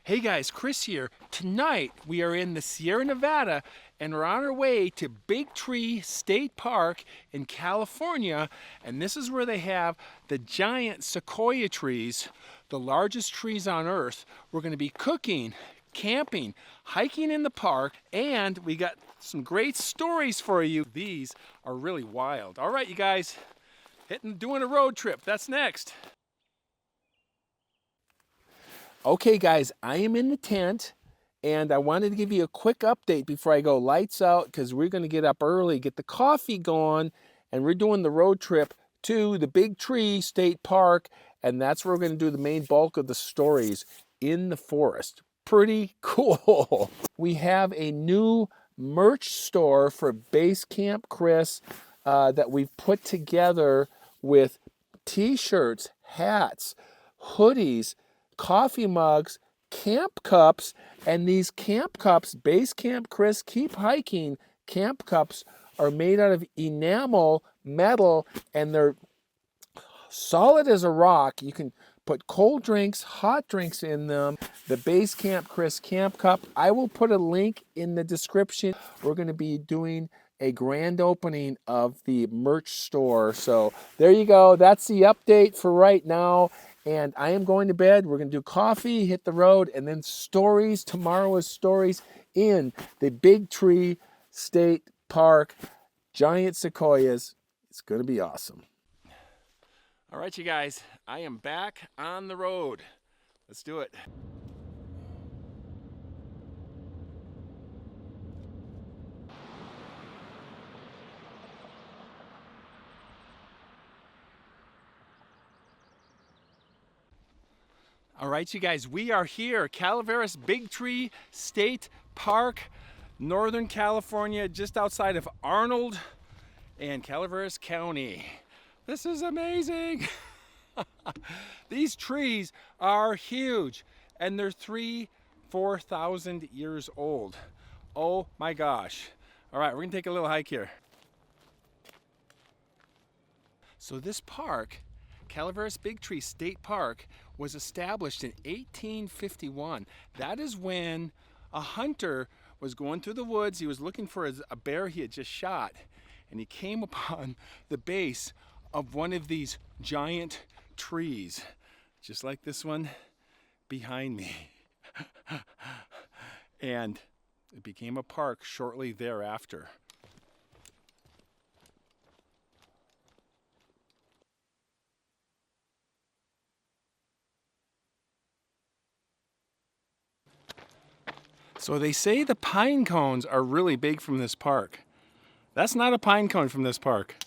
Hey guys, Chris here. Tonight we are in the Sierra Nevada and we're on our way to Big Tree State Park in California. And this is where they have the giant sequoia trees, the largest trees on earth. We're going to be cooking, camping, hiking in the park, and we got some great stories for you. These are really wild. All right, you guys, doing a road trip. That's next. Okay guys, I am in the tent and I wanted to give you a quick update before I go lights out because we're going to get up early, get the coffee going, and we're doing the road trip to the Big Tree State Park, and that's where we're going to do the main bulk of the stories in the forest. Pretty cool. We have a new merch store for Base Camp Chris that we've put together with t-shirts, hats, hoodies, coffee mugs, camp cups, and these camp cups, Base Camp Chris Keep Hiking camp cups, are made out of enamel metal and they're solid as a rock. You can put cold drinks, hot drinks in them. The Base Camp Chris camp cup, I will put a link in the description. We're going to be doing a grand opening of the merch store. So there you go. That's the update for right now. And I am going to bed. We're going to do coffee, hit the road, and then stories. Tomorrow is stories in the Big Tree State Park. Giant sequoias. It's going to be awesome. All right, you guys. I am back on the road. Let's do it. All right, you guys, we are here, Calaveras Big Tree State Park, Northern California, just outside of Arnold and Calaveras County. This is amazing. These trees are huge and they're 4,000 years old. Oh my gosh. All right, we're gonna take a little hike here. So this park, Calaveras Big Tree State Park, was established in 1851. That is when a hunter was going through the woods. He was looking for a bear he had just shot, and he came upon the base of one of these giant trees, just like this one behind me. And it became a park shortly thereafter. So they say the pine cones are really big from this park. That's not a pine cone from this park.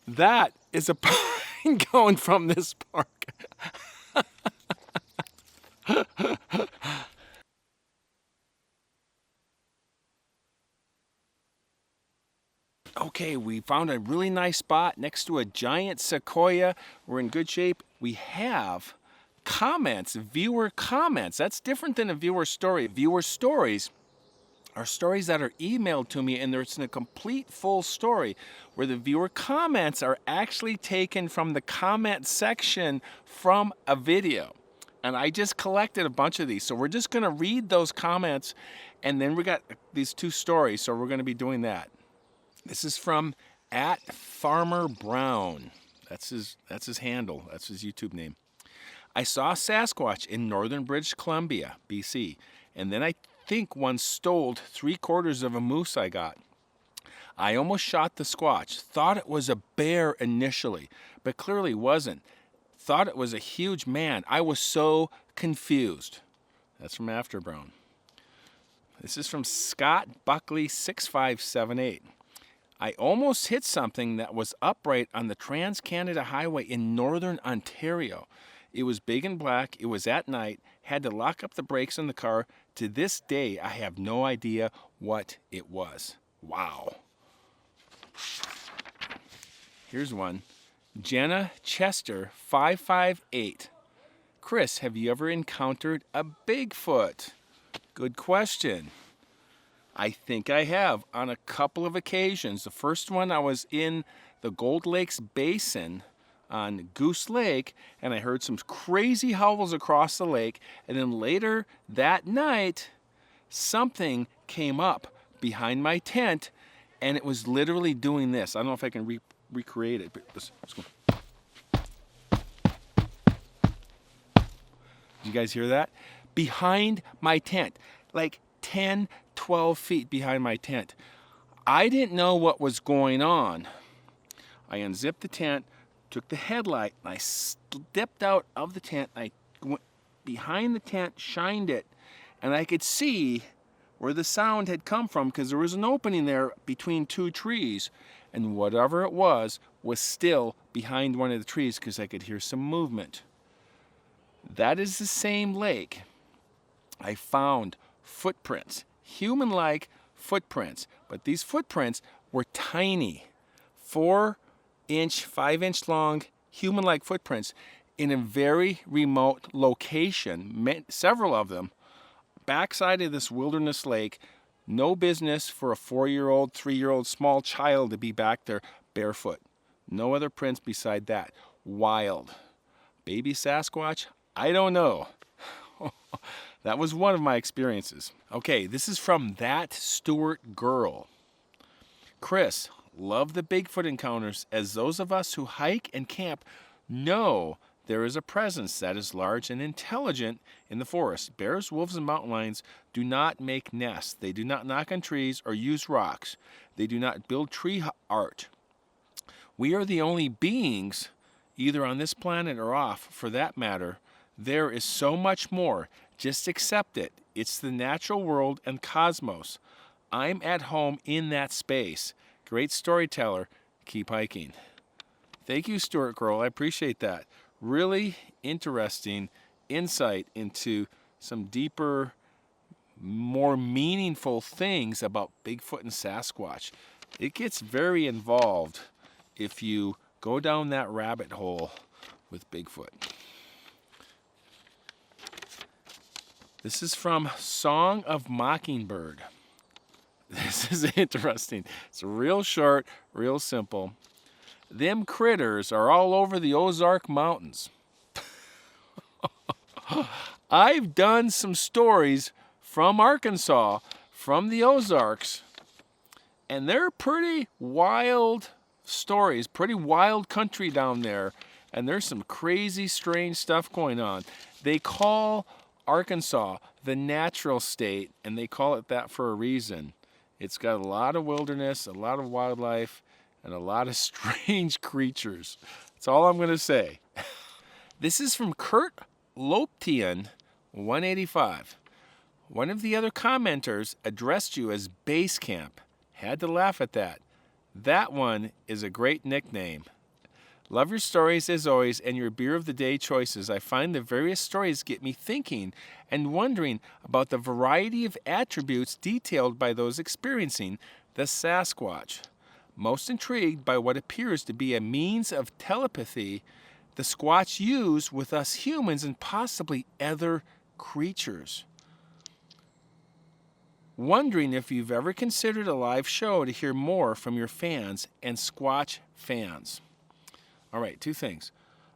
That is a pine cone from this park. Okay, we found a really nice spot next to a giant sequoia. We're in good shape. We have comments, viewer comments. That's different than a viewer story. Viewer stories are stories that are emailed to me and there's a complete full story, where the viewer comments are actually taken from the comment section from a video. And I just collected a bunch of these. So we're just going to read those comments, and then we got these two stories, so we're going to be doing that. This is from @FarmerBrown. That's his handle. That's his YouTube name. I saw a Sasquatch in northern British Columbia, BC, and then I think one stole 3/4 of a moose I got. I almost shot the squatch. Thought it was a bear initially, but clearly wasn't. Thought it was a huge man. I was so confused. That's from @Brown. This is from Scott Buckley 6578. I almost hit something that was upright on the Trans-Canada Highway in northern Ontario. It was big and black. It was at night. Had to lock up the brakes in the car. To this day, I have no idea what it was. Wow. Here's one. Jenna Chester 558. Chris, have you ever encountered a Bigfoot? Good question. I think I have on a couple of occasions. The first one, I was in the Gold Lakes Basin on Goose Lake, and I heard some crazy howls across the lake. And then later that night, something came up behind my tent, and it was literally doing this. I don't know if I can recreate it, but let's go. Did you guys hear that? Behind my tent, like 10, 12 feet behind my tent. I didn't know what was going on. I unzipped the tent, took the headlight, and I stepped out of the tent. I went behind the tent, shined it, and I could see where the sound had come from because there was an opening there between two trees, and whatever it was still behind one of the trees because I could hear some movement. That is the same lake. I found footprints, human-like footprints, but these footprints were tiny, 4-inch, 5-inch long, human-like footprints in a very remote location, several of them, backside of this wilderness lake. No business for a 4-year-old, 3-year-old small child to be back there barefoot. No other prints beside that. Wild. Baby Sasquatch? I don't know. That was one of my experiences. Okay, this is from That Stewart Girl. Chris, love the Bigfoot encounters, as those of us who hike and camp know there is a presence that is large and intelligent in the forest. Bears, wolves, and mountain lions do not make nests. They do not knock on trees or use rocks. They do not build tree art. We are the only beings, either on this planet or off, for that matter. There is so much more. Just accept it. It's the natural world and cosmos. I'm at home in that space. Great storyteller. Keep hiking. Thank you, Stuart Girl. I appreciate that. Really interesting insight into some deeper, more meaningful things about Bigfoot and Sasquatch. It gets very involved if you go down that rabbit hole with Bigfoot. This is from Song of Mockingbird. This is interesting. It's real short, real simple. Them critters are all over the Ozark Mountains. I've done some stories from Arkansas, from the Ozarks, and they're pretty wild stories, pretty wild country down there, and there's some crazy, strange stuff going on. They call Arkansas the natural state, and they call it that for a reason. It's got a lot of wilderness, a lot of wildlife, and a lot of strange creatures. That's all I'm going to say. This is from Kurt Loptian, 185. One of the other commenters addressed you as Base Camp. Had to laugh at that. That one is a great nickname. Love your stories as always and your beer of the day choices. I find the various stories get me thinking and wondering about the variety of attributes detailed by those experiencing the Sasquatch. Most intrigued by what appears to be a means of telepathy the Squatch use with us humans and possibly other creatures. Wondering if you've ever considered a live show to hear more from your fans and Squatch fans. All right, two things.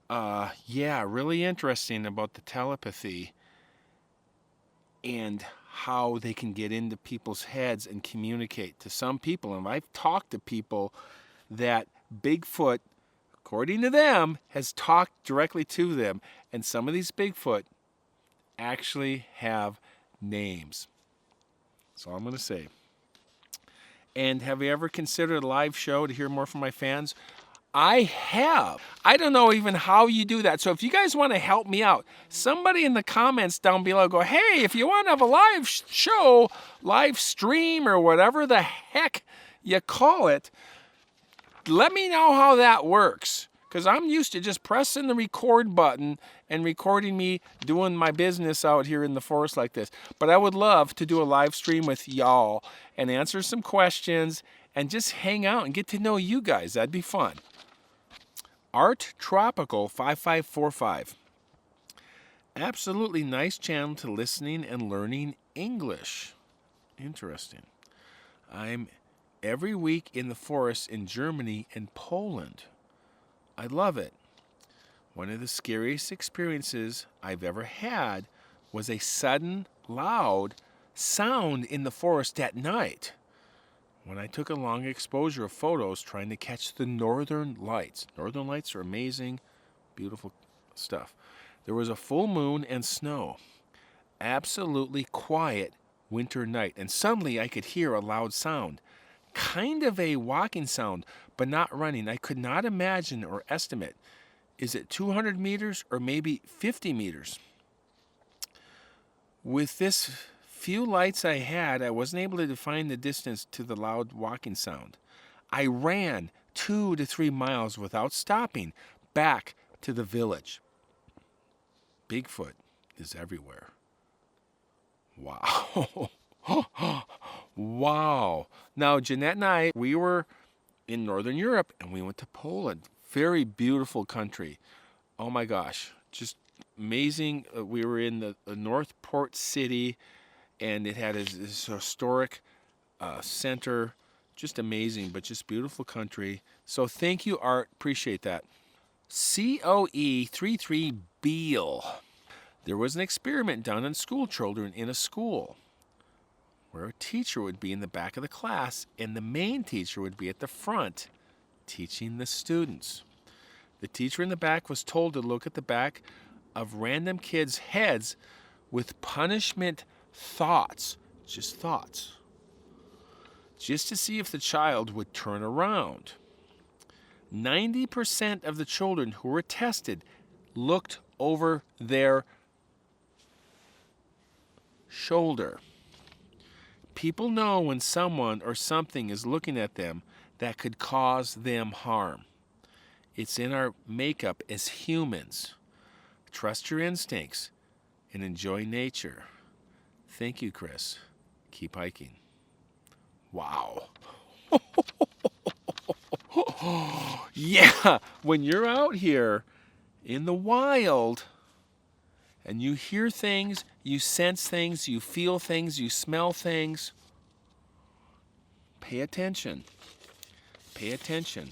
Really interesting about the telepathy and how they can get into people's heads and communicate to some people. And I've talked to people that Bigfoot, according to them, has talked directly to them. And some of these Bigfoot actually have names. That's all I'm going to say. And have you ever considered a live show to hear more from my fans? I have. I don't know even how you do that. So if you guys want to help me out, somebody in the comments down below go, hey, if you want to have a live show, live stream, or whatever the heck you call it, let me know how that works. Because I'm used to just pressing the record button and recording me doing my business out here in the forest like this. But I would love to do a live stream with y'all and answer some questions and just hang out and get to know you guys. That'd be fun. Art Tropical 5545. Absolutely nice channel to listening and learning English. Interesting. I'm every week in the forest in Germany and Poland. I love it. One of the scariest experiences I've ever had was a sudden, loud sound in the forest at night when I took a long exposure of photos trying to catch the northern lights. Northern lights are amazing, beautiful stuff. There was a full moon and snow. Absolutely quiet winter night, and suddenly I could hear a loud sound. Kind of a walking sound, but not running. I could not imagine or estimate. Is it 200 meters or maybe 50 meters? With this few lights I had, I wasn't able to define the distance to the loud walking sound. I ran 2 to 3 miles without stopping back to the village. Bigfoot is everywhere. Wow. Wow. Now, Jeanette and I, we were in Northern Europe and we went to Poland. Very beautiful country. Oh my gosh, just amazing. We were in the North Port City, and it had this historic center. Just amazing, but just beautiful country. So thank you, Art. Appreciate that. COE33 Beal. There was an experiment done on school children in a school where a teacher would be in the back of the class and the main teacher would be at the front teaching the students. The teacher in the back was told to look at the back of random kids' heads with punishment thoughts, just thoughts, just to see if the child would turn around. 90% of the children who were tested looked over their shoulder. People know when someone or something is looking at them that could cause them harm. It's in our makeup as humans. Trust your instincts and enjoy nature. Thank you, Chris. Keep hiking. Wow. Yeah, when you're out here in the wild and you hear things, you sense things, you feel things, you smell things, pay attention. Pay attention.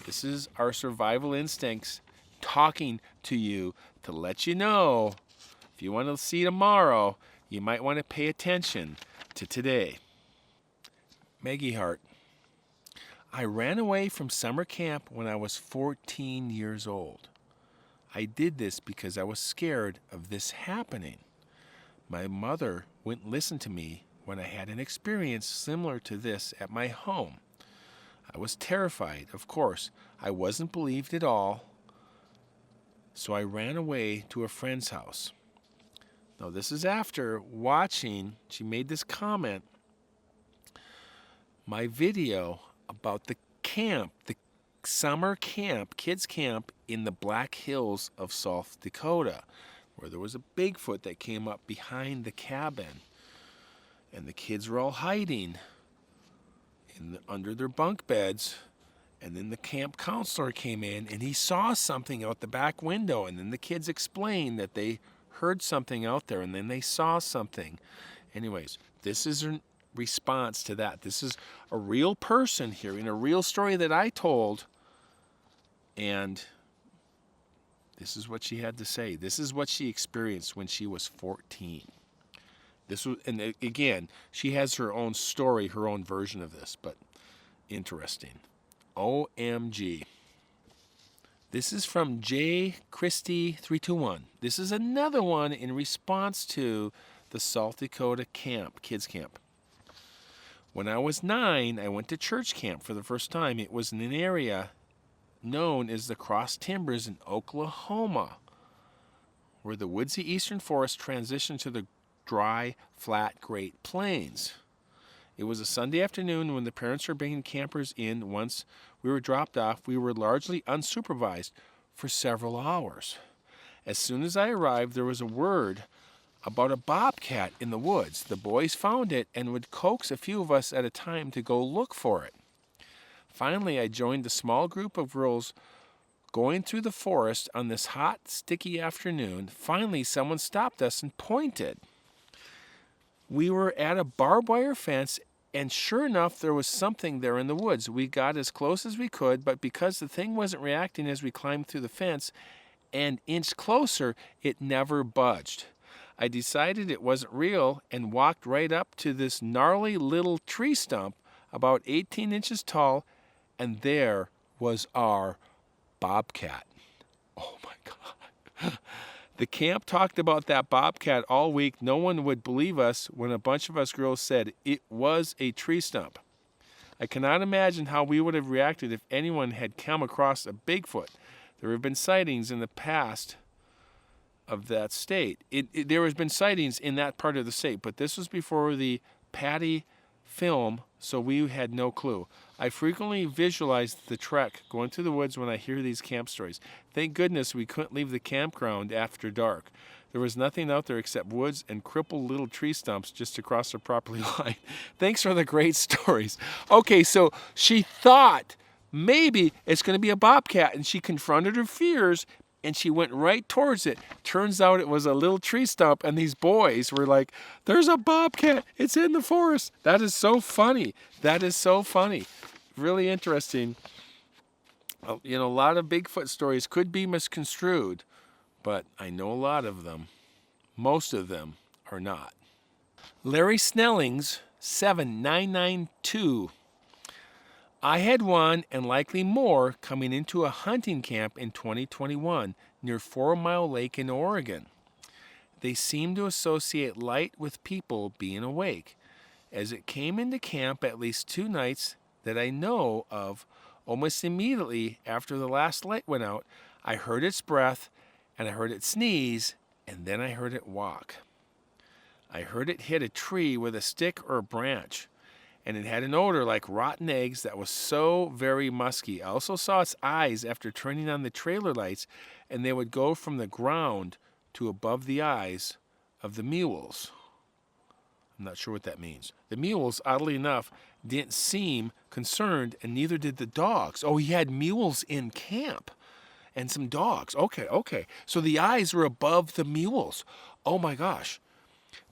This is our survival instincts talking to you to let you know if you want to see tomorrow, you might want to pay attention to today. Maggie Hart. I ran away from summer camp when I was 14 years old. I did this because I was scared of this happening. My mother wouldn't listen to me when I had an experience similar to this at my home. I was terrified, of course. I wasn't believed at all, so I ran away to a friend's house. Now, this is after watching, she made this comment, my video about the camp, the summer camp, kids camp in the Black Hills of South Dakota, where there was a Bigfoot that came up behind the cabin, and the kids were all hiding under their bunk beds, and then the camp counselor came in and he saw something out the back window, and then the kids explained that they heard something out there and then they saw something. Anyways, this is a response to that. This is a real person hearing a real story that I told, and this is what she had to say. This is what she experienced when she was 14. This was, and again, she has her own story, her own version of this, but interesting. OMG. This is from J. Christie 321. This is another one in response to the South Dakota camp, kids camp. When I was 9, I went to church camp for the first time. It was in an area known as the Cross Timbers in Oklahoma, where the woodsy eastern forest transitioned to the dry, flat Great Plains. It was a Sunday afternoon when the parents were bringing campers in. Once we were dropped off, we were largely unsupervised for several hours. As soon as I arrived, there was a word about a bobcat in the woods. The boys found it and would coax a few of us at a time to go look for it. Finally, I joined a small group of girls going through the forest on this hot, sticky afternoon. Finally, someone stopped us and pointed. We were at a barbed wire fence, and sure enough, there was something there in the woods. We got as close as we could, but because the thing wasn't reacting as we climbed through the fence, and inched closer, it never budged. I decided it wasn't real and walked right up to this gnarly little tree stump about 18 inches tall, and there was our bobcat. Oh my God. The camp talked about that bobcat all week. No one would believe us when a bunch of us girls said it was a tree stump. I cannot imagine how we would have reacted if anyone had come across a Bigfoot. There have been sightings in the past of that state. There has been sightings in that part of the state, but this was before the Patty film, so we had no clue. I frequently visualize the trek going through the woods when I hear these camp stories. Thank goodness we couldn't leave the campground after dark. There was nothing out there except woods and crippled little tree stumps just across our property line. Thanks for the great stories. Okay, so she thought maybe it's going to be a bobcat, and she confronted her fears, and she went right towards it. Turns out it was a little tree stump, and these boys were like, there's a bobcat. It's in the forest. That is so funny. That is so funny. Really interesting. You know, a lot of Bigfoot stories could be misconstrued, but I know a lot of them. Most of them are not. Larry Snelling's 7992. I had one and likely more coming into a hunting camp in 2021 near 4 Mile Lake in Oregon. They seemed to associate light with people being awake. As it came into camp at least 2 nights that I know of, almost immediately after the last light went out, I heard its breath and I heard it sneeze, and then I heard it walk. I heard it hit a tree with a stick or a branch, and it had an odor like rotten eggs that was so very musky. I also saw its eyes after turning on the trailer lights, and they would go from the ground to above the eyes of the mules. I'm not sure what that means. The mules, oddly enough, didn't seem concerned, and neither did the dogs. Oh, he had mules in camp and some dogs. Okay. So the eyes were above the mules. Oh my gosh.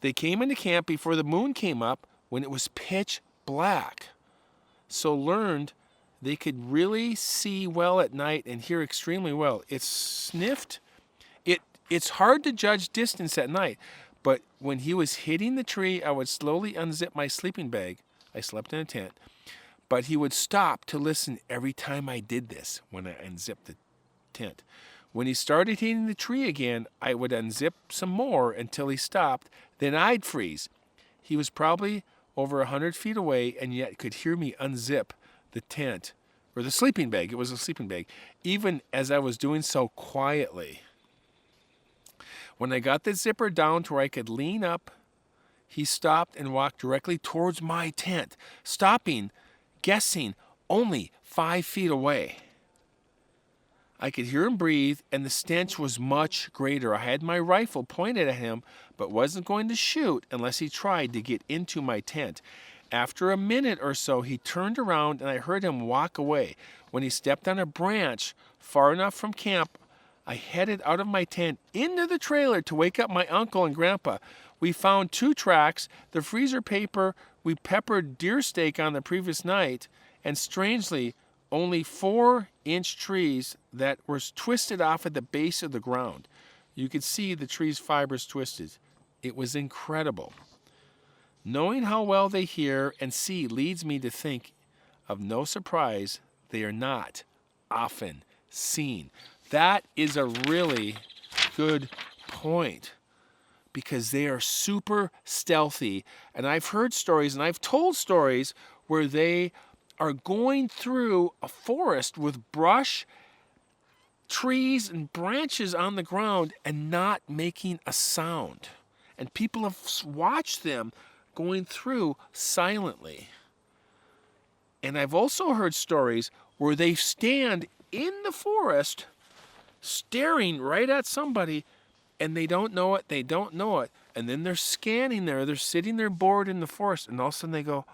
They came into camp before the moon came up when it was pitch black. So learned they could really see well at night and hear extremely well. It sniffed. It's hard to judge distance at night, but when he was hitting the tree, I would slowly unzip my sleeping bag. I slept in a tent, but he would stop to listen every time I did this when I unzipped the tent. When he started hitting the tree again, I would unzip some more until he stopped. Then I'd freeze. He was probably over 100 feet away and yet could hear me unzip the tent, or the sleeping bag. It was a sleeping bag, even as I was doing so quietly. When I got the zipper down to where I could lean up, he stopped and walked directly towards my tent, stopping, guessing, only 5 feet away. I could hear him breathe, and the stench was much greater. I had my rifle pointed at him, but wasn't going to shoot unless he tried to get into my tent. After a minute or so, he turned around, and I heard him walk away. When he stepped on a branch far enough from camp, I headed out of my tent into the trailer to wake up my uncle and grandpa. We found 2 tracks, the freezer paper we peppered deer steak on the previous night, and strangely, only 4-inch trees that were twisted off at the base of the ground. You could see the tree's fibers twisted. It was incredible. Knowing how well they hear and see leads me to think of no surprise they are not often seen. That is a really good point, because they are super stealthy. And I've heard stories, and I've told stories where they are going through a forest with brush, trees, and branches on the ground and not making a sound. And people have watched them going through silently. And I've also heard stories where they stand in the forest staring right at somebody, and they don't know it, and then they're scanning there, they're sitting there bored in the forest, and all of a sudden they go,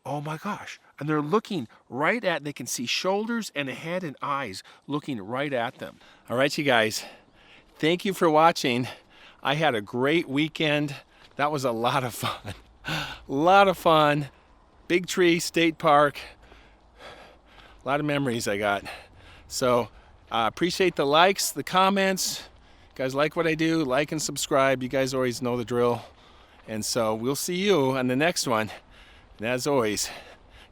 oh my gosh, and they're looking right at, they can see shoulders and a head and eyes looking right at them. All right, you guys, thank you for watching. I had a great weekend. That was a lot of fun. A lot of fun. Big Tree State Park. A lot of memories I got. So Appreciate the likes, the comments. You guys like what I do, like and subscribe. You guys always know the drill. And so we'll see you on the next one. And as always,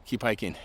keep hiking.